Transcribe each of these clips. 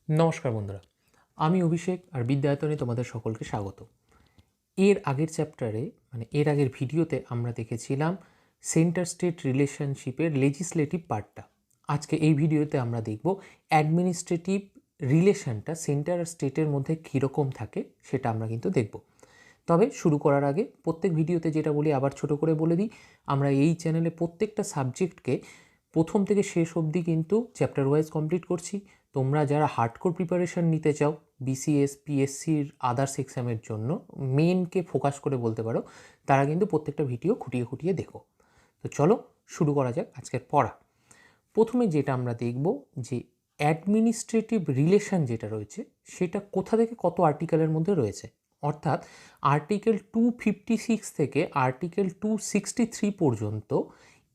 নমস্কার বন্ধুরা, আমি অভিষেক আর বিদ্যায়তনে তোমাদের সকলকে স্বাগত। এর আগের চ্যাপ্টারে এর আগের ভিডিওতে আমরা দেখেছিলাম সেন্টার স্টেট রিলেশনশিপের লেজিসলেটিভ পার্টটা। আজকে এই ভিডিওতে আমরা দেখব অ্যাডমিনিস্ট্রেটিভ রিলেশনটা সেন্টার আর স্টেটের মধ্যে কীরকম থাকে সেটা আমরা কিন্তু দেখব। তবে শুরু করার আগে প্রত্যেক ভিডিওতে যেটা বলি আবার ছোট করে বলে দিই, আমরা এই চ্যানেলে প্রত্যেকটা সাবজেক্টকে প্রথম থেকে শেষ অবধি কিন্তু চ্যাপ্টার ওয়াইজ কমপ্লিট করছি। তোমরা যারা হার্ডকোর প্রিপারেশান নিতে চাও বিসিএস পিএসসির আদার্স এক্সামের জন্য, মেনকে ফোকাস করে বলতে পারো, তারা কিন্তু প্রত্যেকটা ভিডিও খুঁটিয়ে খুঁটিয়ে দেখো। তো চলো শুরু করা যাক আজকের পড়া। প্রথমে যেটা আমরা দেখব যে অ্যাডমিনিস্ট্রেটিভ রিলেশন যেটা রয়েছে সেটা কোথা থেকে কত আর্টিকেলের মধ্যে রয়েছে, অর্থাৎ আর্টিকেল 256 থেকে আর্টিকেল 263 পর্যন্ত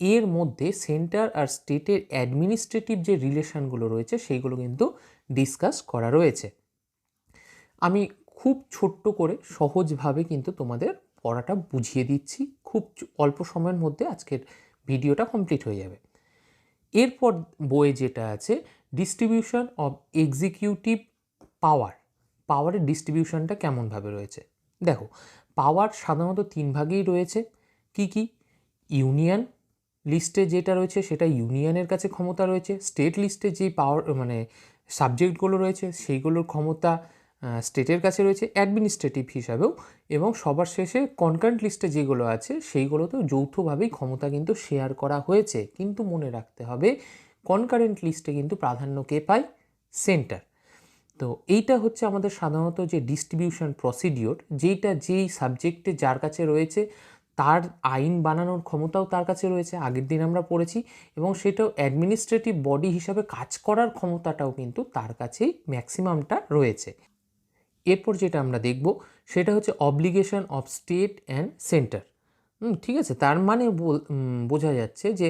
এর মধ্যে সেন্টার আর স্টেটের অ্যাডমিনিস্ট্রেটিভ যে রিলেশনগুলো রয়েছে সেইগুলো কিন্তু ডিসকাস করা রয়েছে। আমি খুব ছোট্ট করে সহজভাবে কিন্তু তোমাদের পড়াটা বুঝিয়ে দিচ্ছি, খুব অল্প সময়ের মধ্যে আজকের ভিডিওটা কমপ্লিট হয়ে যাবে। এরপর বইয়ে যেটা আছে ডিস্ট্রিবিউশন অফ এক্সিকিউটিভ পাওয়ারের ডিস্ট্রিবিউশনটা কেমনভাবে রয়েছে। দেখো, পাওয়ার সাধারণত তিন ভাগেই রয়েছে। কি কি? ইউনিয়ন লিস্টে যেটা রয়েছে সেটা ইউনিয়নের কাছে ক্ষমতা রয়েছে, স্টেট লিস্টে যেই পাওয়ার সাবজেক্টগুলো রয়েছে সেইগুলোর ক্ষমতা স্টেটের কাছে রয়েছে অ্যাডমিনিস্ট্রেটিভ হিসাবেও, এবং সবার শেষে কনকারেন্ট লিস্টে যেগুলো আছে সেইগুলোতেও যৌথভাবেই ক্ষমতা কিন্তু শেয়ার করা হয়েছে। কিন্তু মনে রাখতে হবে কনকারেন্ট লিস্টে কিন্তু প্রাধান্য কে পায়? সেন্টার। তো এইটা হচ্ছে আমাদের সাধারণত যে ডিস্ট্রিবিউশন প্রসিডিওর, যেই সাবজেক্টে যার কাছে রয়েছে তার আইন বানানোর ক্ষমতাও তার কাছে রয়েছে, আগের দিন আমরা পড়েছি, এবং সেটাও অ্যাডমিনিস্ট্রেটিভ বডি হিসাবে কাজ করার ক্ষমতাটাও কিন্তু তার কাছেই ম্যাক্সিমামটা রয়েছে। এরপর যেটা আমরা দেখব সেটা হচ্ছে obligation of state and centre. ঠিক আছে, তার মানে বোঝা যাচ্ছে যে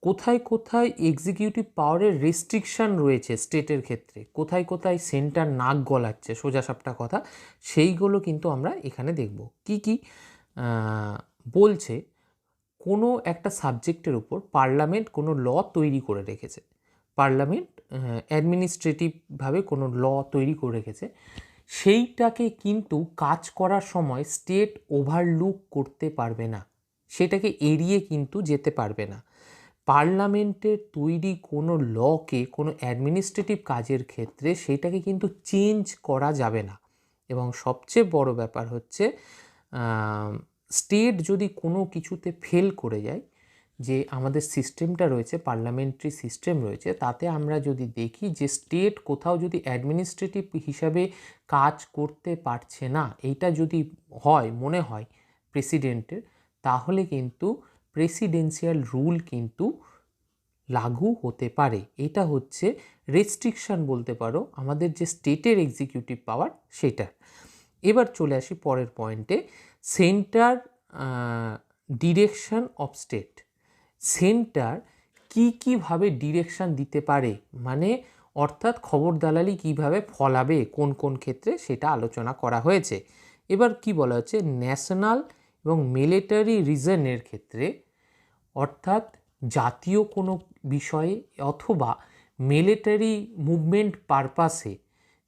কোথায় কোথায় এক্সিকিউটিভ পাওয়ারের রেস্ট্রিকশান রয়েছে স্টেটের ক্ষেত্রে, কোথায় কোথায় সেন্টার নাক গলাচ্ছে, সোজাসাপটা কথা, সেইগুলো কিন্তু আমরা এখানে দেখব। কি কি বলছে? কোনো একটা সাবজেক্টের উপর পার্লামেন্ট কোনো ল তৈরি করে রেখেছে, পার্লামেন্ট অ্যাডমিনিস্ট্রেটিভভাবে কোনো ল তৈরি করে রেখেছে, সেইটাকে কিন্তু কাজ করার সময় স্টেট ওভারলুক করতে পারবে না, সেটাকে এড়িয়ে কিন্তু যেতে পারবে না। পার্লামেন্টের তৈরি কোনো লকে কোনো অ্যাডমিনিস্ট্রেটিভ কাজের ক্ষেত্রে সেটাকে কিন্তু চেঞ্জ করা যাবে না। এবং সবচেয়ে বড় ব্যাপার হচ্ছে স্টেট যদি কোনো কিছুতে ফেল করে যায়, যে আমাদের সিস্টেমটা রয়েছে পার্লামেন্টারি সিস্টেম রয়েছে, তাতে আমরা যদি দেখি যে স্টেট কোথাও যদি অ্যাডমিনিস্ট্রেটিভ হিসাবে কাজ করতে পারছে না, এইটা যদি মনে হয় প্রেসিডেন্টের, তাহলে কিন্তু প্রেসিডেন্সিয়াল রুল কিন্তু লাগু হতে পারে। এটা হচ্ছে রেস্ট্রিকশান বলতে পারো আমাদের যে স্টেটের এক্সিকিউটিভ পাওয়ার সেটার। এবার চলে আসি পরের পয়েন্টে, centre direction of state. Centre কীভাবে ডিরেকশান দিতে পারে, অর্থাৎ খবর দালালি কীভাবে ফলাবে কোন কোন ক্ষেত্রে, সেটা আলোচনা করা হয়েছে। এবার কি বলা হচ্ছে, ন্যাশনাল এবং মিলিটারি রিজনের ক্ষেত্রে, অর্থাৎ জাতীয় কোনো বিষয়ে অথবা মিলিটারি মুভমেন্ট পারপাসে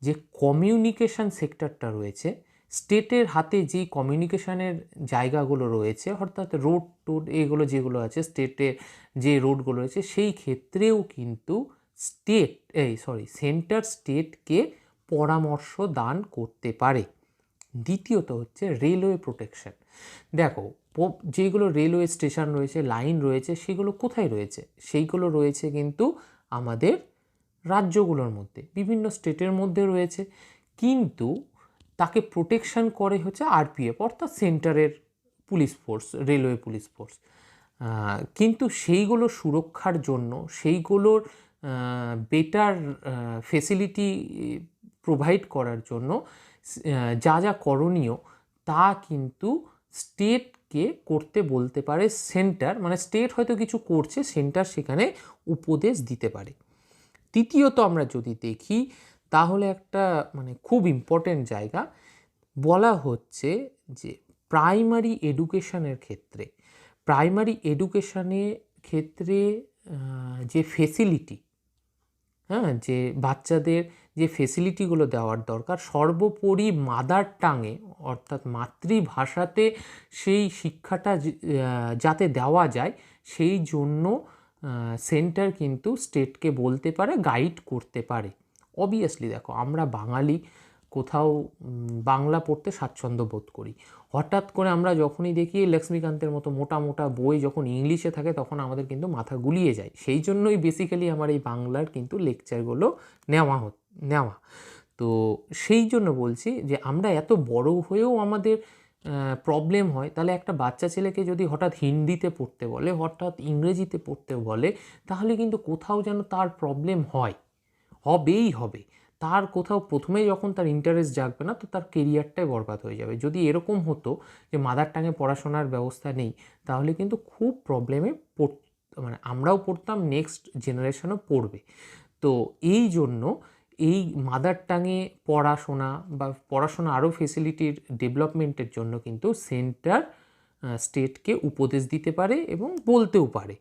যে কমিউনিকেশান সেক্টরটা রয়েছে, স্টেটের হাতে যেই কমিউনিকেশানের জায়গাগুলো রয়েছে, অর্থাৎ রোড এগুলো যেগুলো আছে স্টেটে যে রোডগুলো রয়েছে, সেই ক্ষেত্রেও কিন্তু সেন্টার স্টেটকে পরামর্শ দান করতে পারে। দ্বিতীয়ত হচ্ছে রেলওয়ে প্রোটেকশন। দেখো, যেগুলো রেলওয়ে স্টেশন রয়েছে, লাইন রয়েছে, সেগুলো কোথায় রয়েছে? সেইগুলো রয়েছে কিন্তু আমাদের রাজ্যগুলোর মধ্যে, বিভিন্ন স্টেটের মধ্যে রয়েছে, কিন্তু তাকে প্রোটেকশন করে হচ্ছে আরপিএফ, অর্থাৎ সেন্টারের police force, railway police force. কিন্তু সেইগুলো সুরক্ষার জন্য, সেইগুলোর বেটার ফেসিলিটি প্রোভাইড করার জন্য যা যা করণীয় তা কিন্তু স্টেটকে করতে বলতে পারে সেন্টার, স্টেট হয়তো কিছু করছে, সেন্টার সেখানে উপদেশ দিতে পারে। তৃতীয়ত আমরা যদি দেখি তাহলে একটা খুব ইম্পর্টেন্ট জায়গা বলা হচ্ছে যে প্রাইমারি এডুকেশনের ক্ষেত্রে, যে ফেসিলিটি, যে বাচ্চাদের যে ফেসিলিটিগুলো দেওয়ার দরকার, সর্বোপরি মাদার টাঙে অর্থাৎ মাতৃভাষাতে সেই শিক্ষাটা যাতে দেওয়া যায় সেই জন্য সেন্টার কিন্তু স্টেটকে বলতে পারে, গাইড করতে পারে। অবভিয়াসলি দেখো, আমরা বাঙালি, কোথাও বাংলা পড়তে স্বাচ্ছন্দ্য বোধ করি। হঠাৎ করে আমরা যখনই দেখি লক্ষ্মীকান্তের মতো মোটা মোটা বই যখন ইংলিশে থাকে তখন আমাদের কিন্তু মাথা গুলিয়ে যায়। সেই জন্যই বেসিক্যালি আমার এই বাংলার কিন্তু লেকচারগুলো নেওয়া। তো সেই জন্য বলছি যে আমরা এত বড় হয়েও আমাদের প্রবলেম হয়, তাহলে একটা বাচ্চা ছেলেকে যদি হঠাৎ হিন্দিতে পড়তে বলে, হঠাৎ ইংরেজিতে পড়তে বলে, তাহলে কিন্তু কোথাও যেন তার প্রবলেম হবেই হবে। তার কোথাও প্রথমে যখন তার ইন্টারেস্ট জাগবে না, তো তার কেরিয়ারটাই বরবাদ হয়ে যাবে। যদি এরকম হতো যে মাদার টাঙে পড়াশোনার ব্যবস্থা নেই, তাহলে কিন্তু খুব প্রবলেমে মানে আমরাও পড়তাম, নেক্সট জেনারেশনও পড়বে। তো এই জন্য এই মাদার টাঙে পড়াশোনা আরও ফেসিলিটির ডেভেলপমেন্টের জন্য কিন্তু সেন্টার স্টেটকে উপদেশ দিতে পারে এবং বলতেও পারে।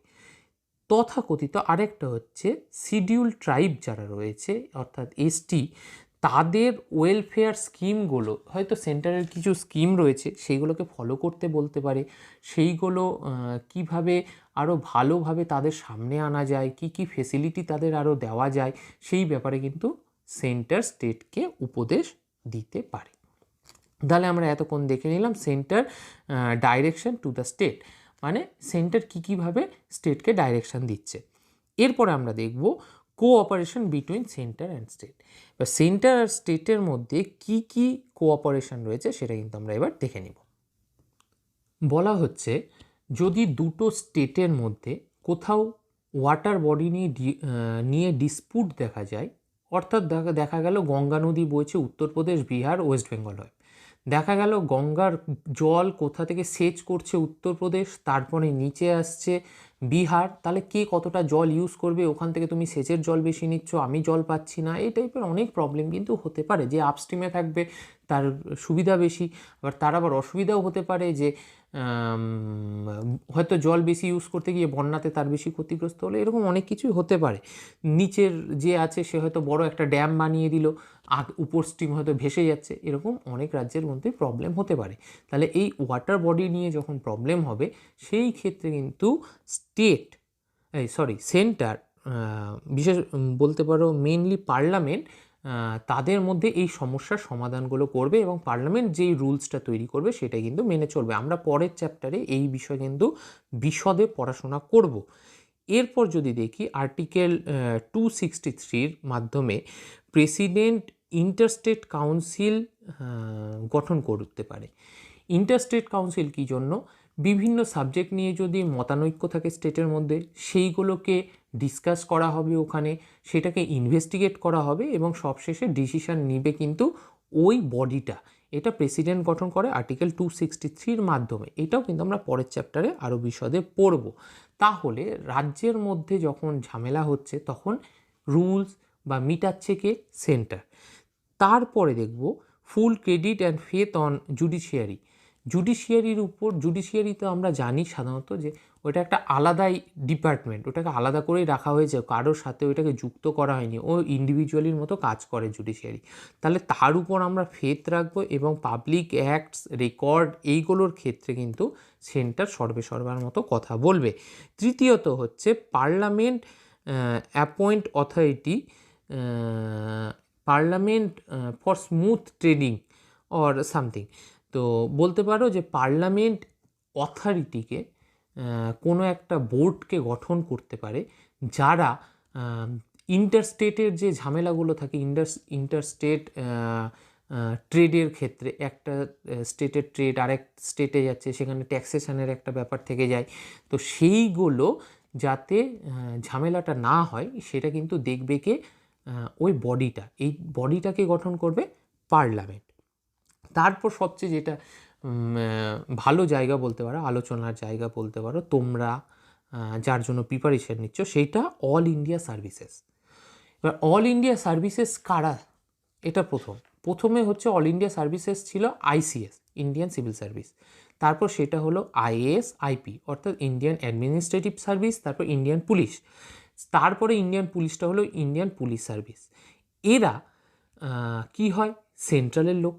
তথাকথিত আরেকটা হচ্ছে শিডিউল ট্রাইব যারা রয়েছে অর্থাৎ এসটি, তাদের ওয়েলফেয়ার স্কিমগুলো, হয়তো সেন্টারের কিছু স্কিম রয়েছে সেইগুলোকে ফলো করতে বলতে পারে। সেইগুলো কিভাবে আরও ভালোভাবে তাদের সামনে আনা যায়, কি কি ফেসিলিটি তাদের আরও দেওয়া যায়, সেই ব্যাপারে কিন্তু সেন্টার স্টেটকে উপদেশ দিতে পারে। তাহলে আমরা এতক্ষণ দেখে নিলাম centre direction to the state, মানে সেন্টার কীভাবে স্টেটকে ডাইরেকশন দিচ্ছে। এরপরে আমরা দেখব cooperation between centre and state. বা সেন্টার আর স্টেটের মধ্যে কি কি কোঅপারেশন রয়েছে সেটা কিন্তু আমরা এবার দেখে নিব। বলা হচ্ছে যদি দুটো স্টেটের মধ্যে কোথাও ওয়াটার বডি নিয়ে ডিসপুট দেখা যায়, অর্থাৎ দেখা গেল গঙ্গা নদী বইছে উত্তরপ্রদেশ, বিহার, ওয়েস্ট বেঙ্গল হয়ে, দেখা গেল গঙ্গার জল কোথা থেকে সেচ করছে উত্তরপ্রদেশ, তারপরে নিচে আসছে বিহার, তাহলে কে কতটা জল ইউজ করবে, ওখান থেকে তুমি সেচের জল বেশি নিচ্ছ, আমি জল পাচ্ছি না, এই টাইপের অনেক প্রবলেম কিন্তু হতে পারে। যে আপস্ট্রিমে থাকবে তার সুবিধা বেশি, তার আবার অসুবিধাও হতে পারে যে হয়তো জল বেশি ইউজ করতে গিয়ে বন্যাতে তার বেশি ক্ষতিগ্রস্ত হলে, এরকম অনেক কিছুই হতে পারে। নিচের যে আছে সে হয়তো বড় একটা ড্যাম বানিয়ে দিল, উপর স্ট্রিম হয়তো ভেসে যাচ্ছে, এরকম অনেক রাজ্যের মধ্যে প্রবলেম হতে পারে। তাহলে এই ওয়াটার বডি নিয়ে যখন প্রবলেম হবে সেই ক্ষেত্রে কিন্তু সেন্টার, বিশেষ বলতে পারো মেনলি পার্লামেন্ট, তাদের মধ্যে এই সমস্যার সমাধানগুলো করবে এবং পার্লামেন্ট যেই রুলসটা তৈরি করবে সেটা কিন্তু মেনে চলবে। আমরা পরের চ্যাপ্টারে এই বিষয় কিন্তু বিশদে পড়াশোনা করব। এরপর যদি দেখি আর্টিকেল 263 মাধ্যমে প্রেসিডেন্ট ইন্টারস্টেট কাউন্সিল গঠন করতে পারে। ইন্টারস্টেট কাউন্সিল কী জন্য? বিভিন্ন সাবজেক্ট নিয়ে যদি মতানৈক্য থাকে স্টেটের মধ্যে, সেইগুলোকে ডিসকাস করা হবে ওখানে, সেটাকে ইনভেস্টিগেট করা হবে এবং সবশেষে ডিসিশন নিবে কিন্তু ওই বডিটা। এটা প্রেসিডেন্ট গঠন করে আর্টিকেল 263 মাধ্যমে। এটাও কিন্তু আমরা পরের চ্যাপ্টারে আরও বিশদে পড়ব। তাহলে রাজ্যের মধ্যে যখন ঝামেলা হচ্ছে তখন রুলস বা মিটাচ্ছে কে? সেন্টার। তারপরে দেখব full credit and faith on judiciary. জুডিশিয়ারির উপর, জুডিশিয়ারি তো আমরা জানি সাধারণত যে ওটা একটা আলাদাই ডিপার্টমেন্ট, ওটাকে আলাদা করেই রাখা হয়েছে, কারোর সাথে ওইটাকে যুক্ত করা হয়নি, ও ইন্ডিভিজুয়ালির মতো কাজ করে জুডিশিয়ারি। তাহলে তার উপর আমরা ফেথ রাখবো এবং পাবলিক অ্যাক্টস, রেকর্ড, এইগুলোর ক্ষেত্রে কিন্তু সেন্টার সর্বেসর্বার মতো কথা বলবে। তৃতীয়ত হচ্ছে parliament appoint authority, parliament for smooth trading or something. তো বলতে পারো যে পার্লামেন্ট অথরিটিকে, কোনো একটা বোর্ডকে গঠন করতে পারে যারা ইন্টারস্টেটের যে ঝামেলাগুলো থাকে, ইন্টারস্টেট ট্রেডের ক্ষেত্রে, একটা স্টেটের ট্রেড আরেক স্টেটে যাচ্ছে, সেখানে ট্যাক্সেশনের একটা ব্যাপার থেকে যায়, তো সেইগুলো যাতে ঝামেলাটা না হয় সেটা কিন্তু দেখবে কে? ওই বডিটা। এই বডিটাকে গঠন করবে পার্লামেন্ট। তারপর সবচেয়ে যেটা ভালো জায়গা বলতে পারো, আলোচনার জায়গা বলতে পারো তোমরা যার জন্য প্রিপারেশন নিচ্ছ, সেইটা অল ইন্ডিয়া সার্ভিসেস। এবার অল ইন্ডিয়া সার্ভিসেস কারা? এটা প্রথমে হচ্ছে অল ইন্ডিয়া সার্ভিসেস ছিল আইসিএস, ইন্ডিয়ান সিভিল সার্ভিস। তারপর সেটা হলো আইএএস, আইপি অর্থাৎ ইন্ডিয়ান অ্যাডমিনিস্ট্রেটিভ সার্ভিস, তারপর ইন্ডিয়ান পুলিশ, তারপরে ইন্ডিয়ান পুলিশটা হলো ইন্ডিয়ান পুলিশ সার্ভিস। এরা কি হয়, সেন্ট্রালের লোক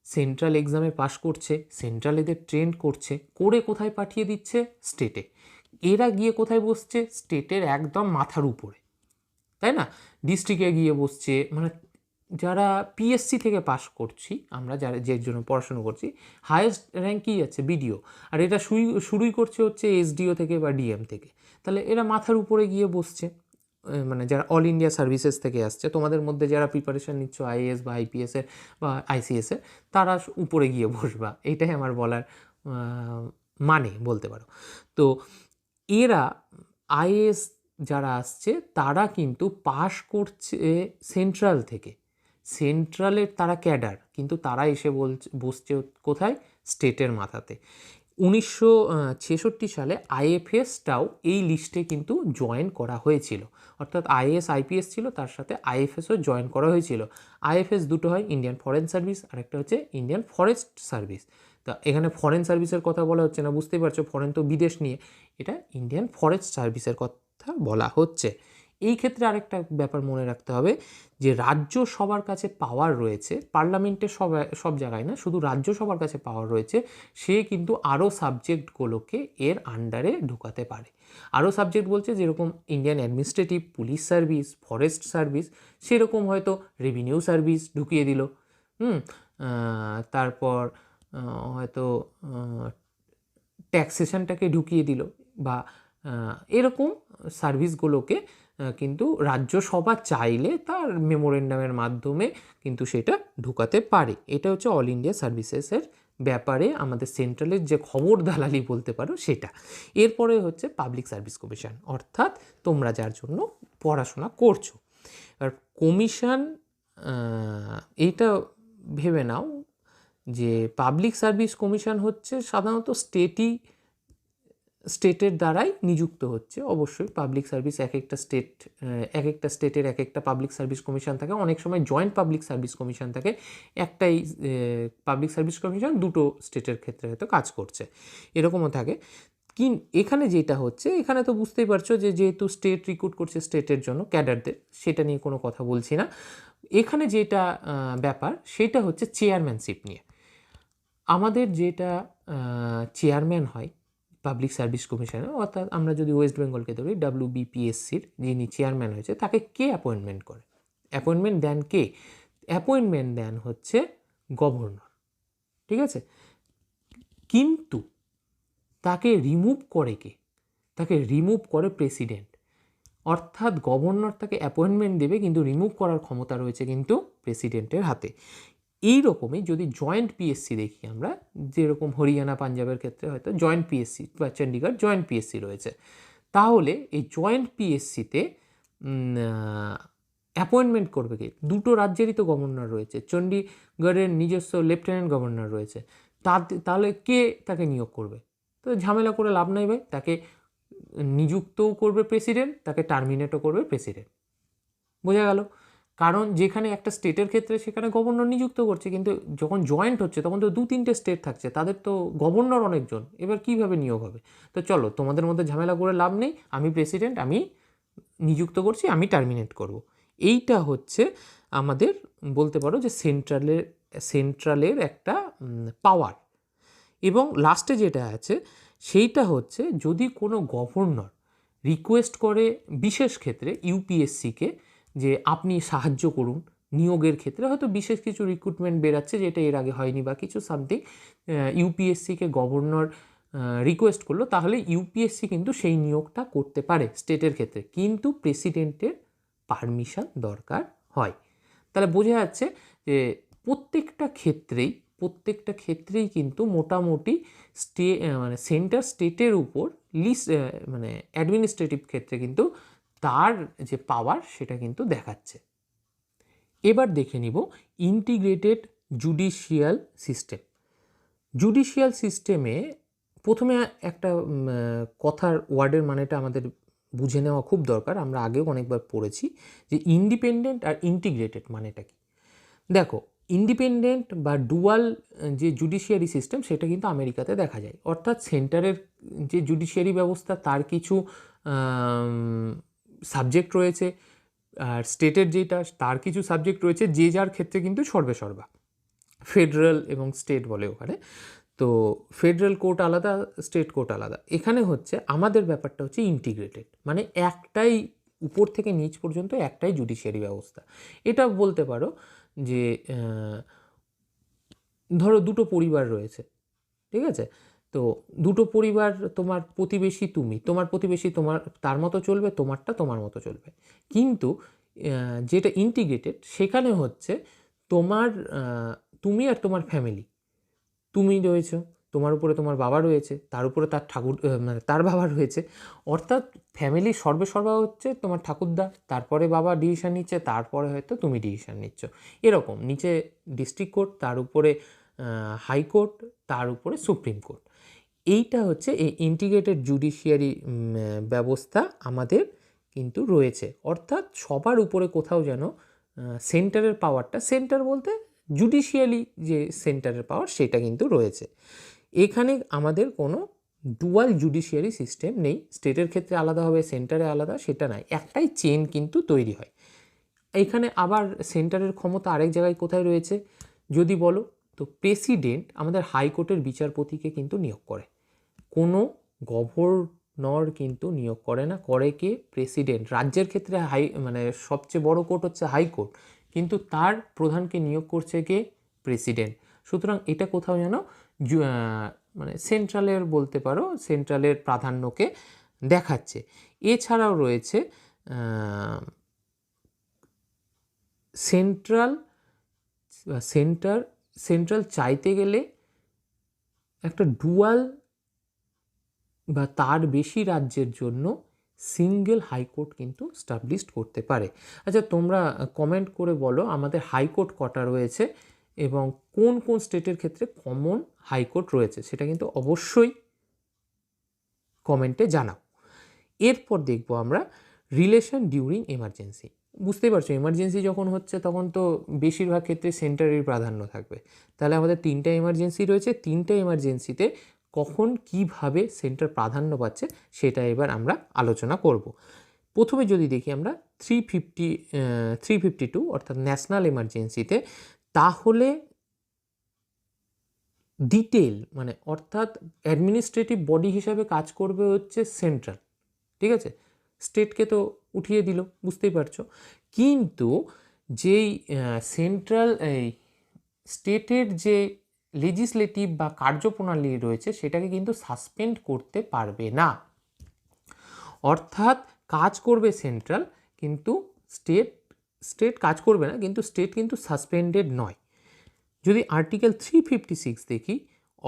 সেন্ট্রাল এক্সামে পাশ করছে, সেন্ট্রাল এদের ট্রেন্ড করছে, করে কোথায় পাঠিয়ে দিচ্ছে, স্টেটে। এরা গিয়ে কোথায় বসছে, স্টেটের একদম মাথার উপরে, তাই না? ডিস্ট্রিক্টে গিয়ে বসছে, মানে যারা পিএসসি থেকে পাশ করছি আমরা, যারা যে জন্য পড়াশুনো করছি, হায়েস্ট র্যাঙ্ক কী যাচ্ছে, বিডিও। আর এটা শুরুই করছে হচ্ছে এসডিও থেকে বা ডিএম থেকে। তাহলে এরা মাথার উপরে গিয়ে বসছে, মানে যারা অল ইন্ডিয়া সার্ভিসেস থেকে আসছে, তোমাদের মধ্যে যারা প্রিপারেশান নিচ্ছ আইএএস বা আইপিএসের বা আইসিএসের, তারা উপরে গিয়ে বসবা, এইটাই আমার বলার মানে বলতে পারো। তো এরা আইএএস যারা আসছে তারা কিন্তু পাশ করছে সেন্ট্রাল থেকে, সেন্ট্রালের তারা ক্যাডার, কিন্তু তারা এসে বসছে কোথায়, স্টেটের মাথাতে। 1966 সালে আইএফএসটাও এই লিস্টে কিন্তু জয়েন করা হয়েছিল, অর্থাৎ আইএএস আইপিএস ছিল, তার সাথে আইএফএসও জয়েন করা হয়েছিল। আইএফএস দুটো হয়, ইন্ডিয়ান ফরেন সার্ভিস, আর একটা হচ্ছে ইন্ডিয়ান ফরেস্ট সার্ভিস। তা এখানে ফরেন সার্ভিসের কথা বলা হচ্ছে না, বুঝতেই পারছো, ফরেন তো বিদেশ নিয়ে, এটা ইন্ডিয়ান ফরেস্ট সার্ভিসের কথা বলা হচ্ছে। এই ক্ষেত্রে আরেকটা ব্যাপার মনে রাখতে হবে যে রাজ্যসভার কাছে পাওয়ার রয়েছে, পার্লামেন্টের সব জায়গায় না, শুধু রাজ্যসভার কাছে পাওয়ার রয়েছে, সে কিন্তু আরও সাবজেক্টগুলোকে এর আন্ডারে ঢোকাতে পারে। আরও সাবজেক্ট বলছে যেরকম Indian administrative, police service, forest service, সেরকম হয়তো রেভিনিউ সার্ভিস ঢুকিয়ে দিল, তারপর হয়তো ট্যাক্সেশনটাকে ঢুকিয়ে দিল, বা এরকম সার্ভিসগুলোকে কিন্তু রাজ্যসভা চাইলে তার মেমোরেন্ডামের মাধ্যমে কিন্তু সেটা ঢুকাতে পারে। এটা হচ্ছে অল ইন্ডিয়া সার্ভিসেসের ব্যাপারে আমাদের সেন্ট্রালের যে খবর দালালি বলতে পারো সেটা। এরপরে হচ্ছে পাবলিক সার্ভিস কমিশন, অর্থাৎ তোমরা যার জন্য পড়াশোনা করছো। আর কমিশন, এইটা ভেবে নাও যে পাবলিক সার্ভিস কমিশন হচ্ছে সাধারণত স্টেটের দ্বারাই নিযুক্ত হচ্ছে। অবশ্যই পাবলিক সার্ভিস এক একটা স্টেটের এক একটা পাবলিক সার্ভিস কমিশন থাকে, অনেক সময় জয়েন্ট পাবলিক সার্ভিস কমিশন থাকে, একটাই পাবলিক সার্ভিস কমিশন দুটো স্টেটের ক্ষেত্রে হয়তো কাজ করছে, এরকমও থাকে। এখানে যেটা হচ্ছে, এখানে তো বুঝতেই পারছো যে যেহেতু স্টেট রিক্রুট করছে স্টেটের জন্য ক্যাডারদের, সেটা নিয়ে কোনো কথা বলছি না। এখানে যেটা ব্যাপার সেটা হচ্ছে চেয়ারম্যানশিপ নিয়ে। আমাদের যেটা চেয়ারম্যান হয় পাবলিক সার্ভিস কমিশনে, অর্থাৎ আমরা যদি ওয়েস্ট বেঙ্গলকে ধরি, WBPSCর যিনি চেয়ারম্যান হয়েছে তাকে কে অ্যাপয়েন্টমেন্ট করে, অ্যাপয়েন্টমেন্ট দেন কে, অ্যাপয়েন্টমেন্ট দেন হচ্ছে গভর্নর, ঠিক আছে? কিন্তু তাকে রিমুভ করে কে, তাকে রিমুভ করে প্রেসিডেন্ট। অর্থাৎ গভর্নর তাকে অ্যাপয়েন্টমেন্ট দেবে, কিন্তু রিমুভ করার ক্ষমতা রয়েছে কিন্তু প্রেসিডেন্টের হাতে। এই রকমই যদি জয়েন্ট পিএসসি দেখি আমরা, যেরকম হরিয়ানা পাঞ্জাবের ক্ষেত্রে হয়তো জয়েন্ট পিএসসি বা চণ্ডীগড় জয়েন্ট পিএসসি রয়েছে, তাহলে এই জয়েন্ট পিএসসিতে অ্যাপয়েন্টমেন্ট করবে কে, দুটো রাজ্যেরই তো গভর্নর রয়েছে, চণ্ডীগড়ের নিজস্ব লেফটেন্যান্ট গভর্নর রয়েছে, তাহলে কে তাকে নিয়োগ করবে? তো ঝামেলা করে লাভ নাই ভাই, তাকে নিযুক্তও করবে প্রেসিডেন্ট, তাকে টার্মিনেটও করবে প্রেসিডেন্ট। বোঝা গেল? কারণ যেখানে একটা স্টেটের ক্ষেত্রে সেখানে গভর্নর নিযুক্ত করছে, কিন্তু যখন জয়েন্ট হচ্ছে তখন তো 2-3টে স্টেট থাকছে, তাদের তো গভর্নর অনেকজন, এবার কীভাবে নিয়োগ হবে? তো চলো, তোমাদের মধ্যে ঝামেলা করে লাভ নেই, আমি প্রেসিডেন্ট, আমি নিযুক্ত করছি, আমি টার্মিনেট করব। এইটা হচ্ছে আমাদের বলতে পারো যে সেন্ট্রালের একটা পাওয়ার। এবং লাস্টে যেটা আছে সেইটা হচ্ছে যদি কোনো গভর্নর রিকোয়েস্ট করে বিশেষ ক্ষেত্রে ইউপিএসসিকে যে আপনি সাহায্য করুন নিয়োগের ক্ষেত্রে, হয়তো বিশেষ কিছু রিক্রুটমেন্ট বেরাচ্ছে যেটা এর আগে হয়নি বা কিছু সামথিং, ইউপিএসসিকে গভর্নর রিকোয়েস্ট করলো, তাহলে ইউপিএসসি কিন্তু সেই নিয়োগটা করতে পারে স্টেটের ক্ষেত্রে, কিন্তু প্রেসিডেন্টের পারমিশন দরকার হয়। তাহলে বোঝা যাচ্ছে যে প্রত্যেকটা ক্ষেত্রেই কিন্তু মোটামুটি মানে সেন্টার স্টেটের উপর লিস্ট, মানে অ্যাডমিনিস্ট্রেটিভ ক্ষেত্রে কিন্তু তার যে পাওয়ার সেটা কিন্তু দেখাচ্ছে। এবার দেখে নিব ইন্টিগ্রেটেড জুডিশিয়াল সিস্টেম। জুডিশিয়াল সিস্টেমে প্রথমে একটা কথার ওয়ার্ডের মানেটা আমাদের বুঝে নেওয়া খুব দরকার, আমরা আগেও অনেকবার পড়েছি যে ইন্ডিপেন্ডেন্ট আর ইন্টিগ্রেটেড মানেটা কি। দেখো, ইন্ডিপেন্ডেন্ট বা ডুয়াল যে জুডিশিয়ারি সিস্টেম সেটা কিন্তু আমেরিকাতে দেখা যায়, অর্থাৎ সেন্টারের যে জুডিশিয়ারি ব্যবস্থা তার কিছু সাবজেক্ট রয়েছে, আর স্টেটের যেটা তার কিছু সাবজেক্ট রয়েছে যে যার ক্ষেত্রে কিন্তু সর্বেসর্বা, ফেডারেল এবং স্টেট বলে ওখানে। তো ফেডারেল কোর্ট আলাদা, স্টেট কোর্ট আলাদা। এখানে হচ্ছে আমাদের ব্যাপারটা হচ্ছে ইন্টিগ্রেটেড, মানে একটাই উপর থেকে নিচ পর্যন্ত একটাই জুডিশিয়ারি ব্যবস্থা। এটা বলতে পারো যে ধরো দুটো পরিবার রয়েছে, ঠিক আছে? তো দুটো পরিবার, তোমার প্রতিবেশী তুমি, তোমার প্রতিবেশী তোমার তার মতো চলবে, তোমারটা তোমার মতো চলবে। কিন্তু যেটা ইন্টিগ্রেটেড সেখানে হচ্ছে তোমার তুমি আর তোমার ফ্যামিলি, তুমি রয়েছো, তোমার উপরে তোমার বাবা রয়েছে, তার উপরে তার ঠাকুর মানে তার বাবা রয়েছে, অর্থাৎ ফ্যামিলির সর্বেসর্বা হচ্ছে তোমার ঠাকুরদা, তারপরে বাবা ডিসিশান নিচ্ছে, তারপরে হয়তো তুমি ডিসিশান নিচ্ছ, এরকম। নিচে ডিস্ট্রিক্ট কোর্ট, তার উপরে হাইকোর্ট, তার উপরে সুপ্রিম কোর্ট। এইটা হচ্ছে এই ইন্টিগ্রেটেড জুডিশিয়ারি ব্যবস্থা আমাদের কিন্তু রয়েছে। অর্থাৎ সবার উপরে কোথাও যেন সেন্টারের পাওয়ারটা, সেন্টার বলতে জুডিশিয়ালি যে সেন্টারের পাওয়ার সেটা কিন্তু রয়েছে। এখানে আমাদের কোনো ডুয়াল জুডিশিয়ারি সিস্টেম নেই, স্টেটের ক্ষেত্রে আলাদা হবে, সেন্টারে আলাদা, সেটা নয়, একটাই চেন কিন্তু তৈরি হয়। এখানে আবার সেন্টারের ক্ষমতা আরেক জায়গায় কোথায় রয়েছে যদি বলো, তো প্রেসিডেন্ট আমাদের হাইকোর্টের বিচারপতিকে কিন্তু নিয়োগ করে, কোনো গভর্নর কিন্তু নিয়োগ করে না, করে কে? প্রেসিডেন্ট। রাজ্যের ক্ষেত্রে মানে সবচেয়ে বড় কোর্ট হচ্ছে হাইকোর্ট, কিন্তু তার প্রধানকে নিয়োগ করছে কে? প্রেসিডেন্ট। সুতরাং এটা কোথাও যেন মানে সেন্ট্রালের বলতে পারো, সেন্ট্রালের প্রাধান্যকে দেখাচ্ছে। এছাড়াও রয়েছে সেন্ট্রাল চাইতে গেলে একটা ডুয়াল বা তার বেশি রাজ্যের জন্য সিঙ্গেল হাইকোর্ট কিন্তু স্টাবলিশড করতে পারে। আচ্ছা, তোমরা কমেন্ট করে বলো আমাদের হাইকোর্ট কটা রয়েছে এবং কোন কোন স্টেটের ক্ষেত্রে কমন হাইকোর্ট রয়েছে, সেটা কিন্তু অবশ্যই কমেন্টে জানাও। এরপর দেখব আমরা রিলেশন ডিউরিং এমার্জেন্সি। বুঝতেই পারছো, এমার্জেন্সি যখন হচ্ছে তখন তো বেশিরভাগ ক্ষেত্রে সেন্টারের প্রাধান্য থাকবে। তাহলে আমাদের তিনটা এমার্জেন্সি রয়েছে, তিনটা এমার্জেন্সিতে কখন কিভাবে সেন্টার প্রাধান্য পাচ্ছে সেটা এবার আমরা আলোচনা করব। প্রথমে যদি দেখি আমরা 352 অর্থাৎ ন্যাশনাল এমার্জেন্সিতে, তাহলে ডিটেল মানে অর্থাৎ অ্যাডমিনিস্ট্রেটিভ বডি হিসাবে কাজ করবে হচ্ছে সেন্ট্রাল, ঠিক আছে? স্টেটকে তো উঠিয়ে দিল, বুঝতেই পারছো। কিন্তু যেই সেন্ট্রাল এই স্টেটের যে লেজিসলেটিভ বা কার্যপ্রণালী রয়েছে সেটাকে কিন্তু সাসপেন্ড করতে পারবে না। অর্থাৎ কাজ করবে সেন্ট্রাল, কিন্তু স্টেট কাজ করবে না, কিন্তু স্টেট কিন্তু সাসপেন্ডেড নয়। যদি আর্টিকেল 356 দেখি,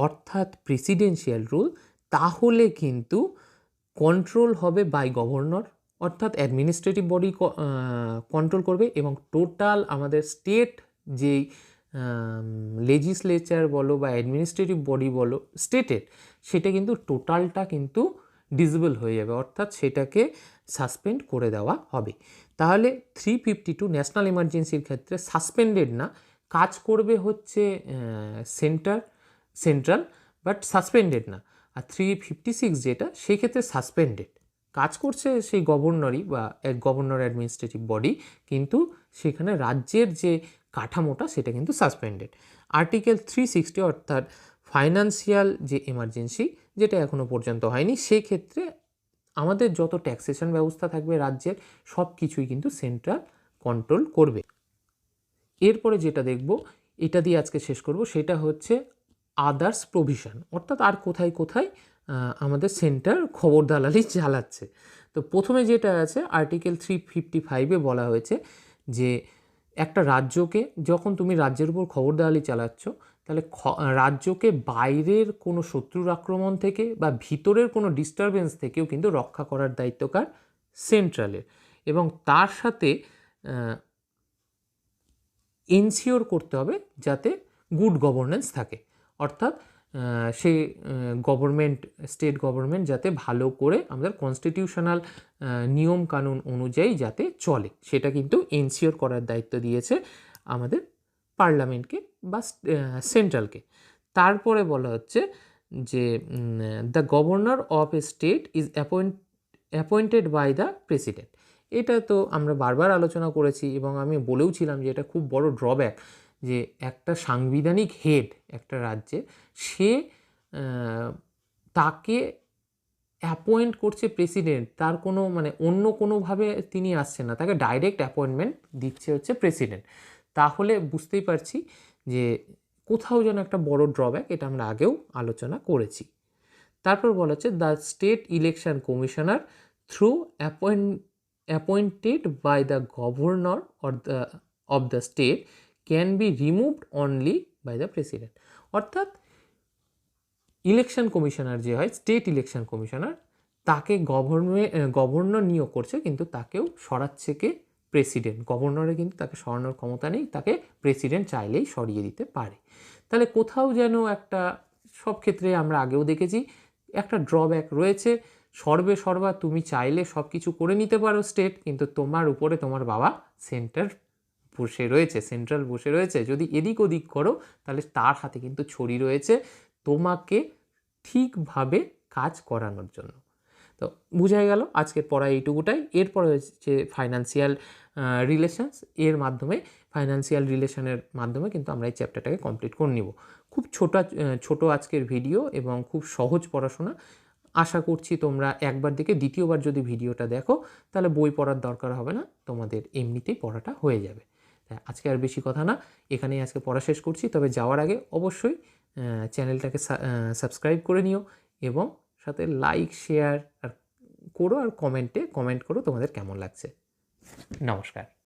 অর্থাৎ প্রেসিডেন্সিয়াল রুল, তাহলে কিন্তু কন্ট্রোল হবে বাই গভর্নর, অর্থাৎ অ্যাডমিনিস্ট্রেটিভ বডি কন্ট্রোল করবে, এবং টোটাল আমাদের স্টেট যেই লেজিসলেচার বলো বা অ্যাডমিনিস্ট্রেটিভ বডি বলো স্টেটের, সেটা কিন্তু টোটালটা কিন্তু ডিসেবল হয়ে যাবে, অর্থাৎ সেটাকে সাসপেন্ড করে দেওয়া হবে। তাহলে 352 ন্যাশনাল এমার্জেন্সির ক্ষেত্রে সাসপেন্ডেড না, কাজ করবে হচ্ছে সেন্ট্রাল, বাট সাসপেন্ডেড না। আর 356 যেটা, সেই ক্ষেত্রে সাসপেন্ডেড, কাজ করছে সেই গভর্নরই বা গভর্নর অ্যাডমিনিস্ট্রেটিভ বডি, কিন্তু সেখানে রাজ্যের যে কাঠামোটা সেটা কিন্তু সাসপেন্ডেড। আর্টিকেল 360 অর্থাৎ ফাইন্যান্সিয়াল যে এমার্জেন্সি, যেটা এখনও পর্যন্ত হয়নি, সেক্ষেত্রে আমাদের যত ট্যাক্সেশন ব্যবস্থা থাকবে রাজ্যের, সব কিছুই কিন্তু সেন্ট্রাল কন্ট্রোল করবে। এরপরে যেটা দেখব, এটা দিয়ে আজকে শেষ করব, সেটা হচ্ছে আদার্স প্রভিশন, অর্থাৎ আর কোথায় কোথায় আমাদের সেন্টার খবর দালালি চালাচ্ছে। তো প্রথমে যেটা আছে আর্টিকেল 355-এ বলা হয়েছে যে একটা রাজ্যকে, যখন তুমি রাজ্যের উপর খবর দালালি চালাচ্ছ, তাহলে রাজ্যকে বাইরের কোনো শত্রুর আক্রমণ থেকে বা ভিতরের কোনো ডিস্টারবেন্স থেকেও কিন্তু রক্ষা করার দায়িত্বকার সেন্ট্রালের, এবং তার সাথে এনশিওর করতে হবে যাতে গুড গভর্নেন্স থাকে, অর্থাৎ সেই গভর্নমেন্ট, স্টেট গভর্নমেন্ট যাতে ভালো করে আমাদের কনস্টিটিউশনাল নিয়ম কানুন অনুযায়ী যাতে চলে, সেটা কিন্তু এনশিওর করার দায়িত্ব দিয়েছে আমাদের পার্লামেন্টকে বা সেন্ট্রালকে। তারপরে বলা হচ্ছে যে the governor of a state is appointed by the president. এটা তো আমরা বারবার আলোচনা করেছি এবং আমি বলেও ছিলাম যে এটা খুব বড় ড্রব্যাক, যে একটা সাংবিধানিক হেড একটা রাজ্যে, সে তাকে অ্যাপয়েন্ট করছে প্রেসিডেন্ট, তার কোনো মানে অন্য কোনোভাবে তিনি আসছেন না, তাকে ডাইরেক্ট অ্যাপয়েন্টমেন্ট দিচ্ছে হচ্ছে প্রেসিডেন্ট। তাহলে বুঝতেই পারছি যে কোথাও যেন একটা বড় ড্রব্যাক, এটা আমরা আগেও আলোচনা করেছি। তারপর বলা হচ্ছে the state election commissioner through appointed by the governor of the state can be removed only by the president. অর্থাৎ ইলেকশন কমিশনার যে হয়, স্টেট ইলেকশন কমিশনার, তাকে গভর্নর নিয়োগ করছে, কিন্তু তাকেও সরাচ্ছে কে? প্রেসিডেন্ট। গভর্নরের কিন্তু তাকে সরানোর ক্ষমতা নেই, তাকে প্রেসিডেন্ট চাইলেই সরিয়ে দিতে পারে। তাহলে কোথাও যেন একটা, সব ক্ষেত্রে আমরা আগেও দেখেছি, একটা ড্রব্যাক রয়েছে। সর্বা তুমি চাইলে সব কিছু করে নিতে পারো স্টেট, কিন্তু তোমার উপরে তোমার বাবা সেন্ট্রাল বসে রয়েছে। যদি এদিক ওদিক করো তাহলে তার হাতে কিন্তু ছড়ি রয়েছে তোমাকে ঠিকভাবে কাজ করানোর জন্য। তো বুঝাই গেল আজকের পড়া এইটুকুটাই। এরপরে হচ্ছে ফাইন্যান্সিয়াল রিলেশনের মাধ্যমে কিন্তু আমরা এই চ্যাপ্টারটাকে কমপ্লিট করে নিব। খুব ছোট আজকের ভিডিও এবং খুব সহজ পড়াশোনা। আশা করছি তোমরা একবার দেখে দ্বিতীয়বার যদি ভিডিওটা দেখো তাহলে বই পড়ার দরকার হবে না, তোমাদের এমনিতেই পড়াটা হয়ে যাবে। আজকে আর বেশি কথা না, এখানেই আজকে পড়া শেষ করছি। তবে যাওয়ার আগে অবশ্যই চ্যানেলটাকে সাবস্ক্রাইব করে নিও এবং সাথে লাইক শেয়ার আর কমেন্ট করো তোমাদের কেমন লাগছে। নমস্কার।